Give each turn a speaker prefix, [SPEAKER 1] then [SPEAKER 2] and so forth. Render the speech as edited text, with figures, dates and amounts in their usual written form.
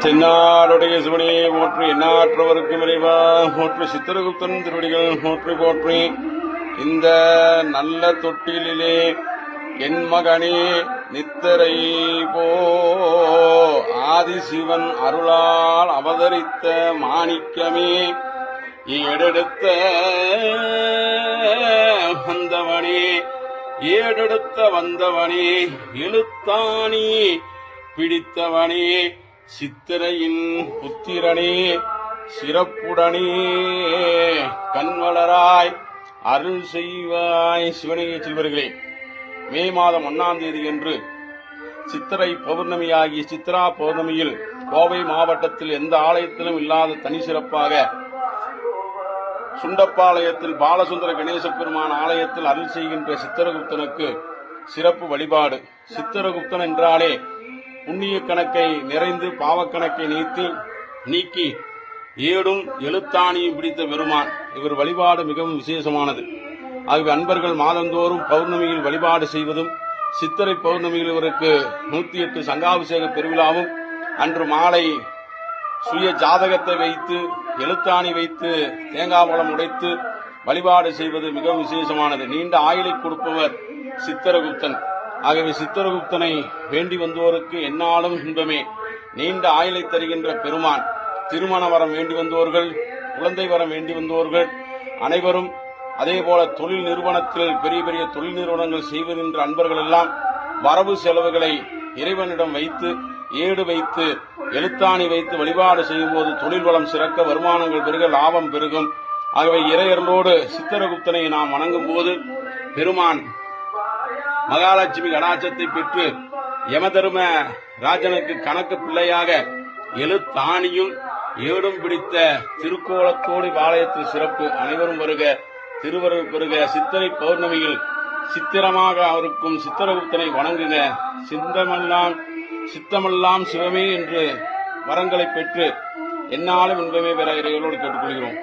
[SPEAKER 1] தென்னாடுடைய சிவனையை போற்றி எண்ணாற்றவருக்கு விரைவா போற்றி சித்திரகுப்தன் திருவடிகள் போற்றி போற்றி. இந்த நல்ல தொட்டிலே என் மகனே நித்தரை போ ஆதிசிவன் அருளால் அவதரித்த மாணிக்கமே ஏடெடுத்த வந்தவனே ஏடெடுத்த வந்தவனே எழுத்தாணி பிடித்தவனே சித்திரையின் புத்திரனே சிறப்புடனே கண்வளராய் அருள் செய்வாய். சிவனைய செல்வர்களே, மே மாதம் 1ஆம் தேதி என்று சித்திரை பௌர்ணமியாகிய சித்ரா பௌர்ணமியில் கோவை மாவட்டத்தில் எந்த ஆலயத்திலும் இல்லாத தனி சிறப்பாக சுண்டப்பாளையத்தில் பாலசுந்தர கணேச பெருமான் ஆலயத்தில் அருள் செய்கின்ற சித்திரகுப்தனுக்கு சிறப்பு வழிபாடு. சித்திரகுப்தன் என்றாலே புண்ணிய கணக்கை நிறைந்து பாவக்கணக்கை நீக்கி ஏடும் எழுத்தாணியும் பிடித்த பெருமான். இவர் வழிபாடு மிகவும் விசேஷமானது. ஆகவே அன்பர்கள் மாதந்தோறும் பௌர்ணமியில் வழிபாடு செய்வதும், சித்திரை பௌர்ணமியில் இவருக்கு 108 சங்காபிஷேக பெருவிழாவும், அன்று மாலை சுய ஜாதகத்தை வைத்து எழுத்தாணி வைத்து தேங்காய் பழம் உடைத்து வழிபாடு செய்வது மிகவும் விசேஷமானது. நீண்ட ஆயுளை கொடுப்பவர் சித்திரகுப்தன். ஆகவே சித்திரகுப்தனை வேண்டி வந்தோருக்கு எந்நாளும் இன்பமே. நீண்ட ஆயுளை தருகின்ற பெருமான். திருமண வரம் வேண்டி வந்தோர்கள், குழந்தை வரம் வேண்டி வந்தோர்கள் அனைவரும், அதேபோல தொழில் நிறுவனத்தில் பெரிய பெரிய தொழில் நிறுவனங்கள் செய்வதென்ற அன்பர்கள் எல்லாம் வரவு செலவுகளை இறைவனிடம் வைத்து ஏடு வைத்து எழுத்தாணி வைத்து வழிபாடு செய்யும் போது தொழில் வளம் சிறக்க, வருமானங்கள் பெருக, லாபம் பெருகும். ஆகவே இறையர்களோடு சித்திரகுப்தனை நாம் வணங்கும் போது பெருமான் மகாலட்சுமி கடாட்சத்தை பெற்று யமதர்ம ராஜனுக்கு கணக்கு பிள்ளையாக எழுத்தாணியும் ஏடும் பிடித்த திருக்கோலத்தோடு ஆலயத்தில் சிறப்பு. அனைவரும் வருக, திருவருள் பெறுக. சித்திரை பௌர்ணமியில் சித்திரமாக அவருக்கும் சித்திரகுப்தனை வணங்குக. சித்தமெல்லாம் சிவமே என்று வரங்களை பெற்று எந்நாளும் இன்பமே பெற இறைவனோடு கேட்டுக்கொள்கிறோம்.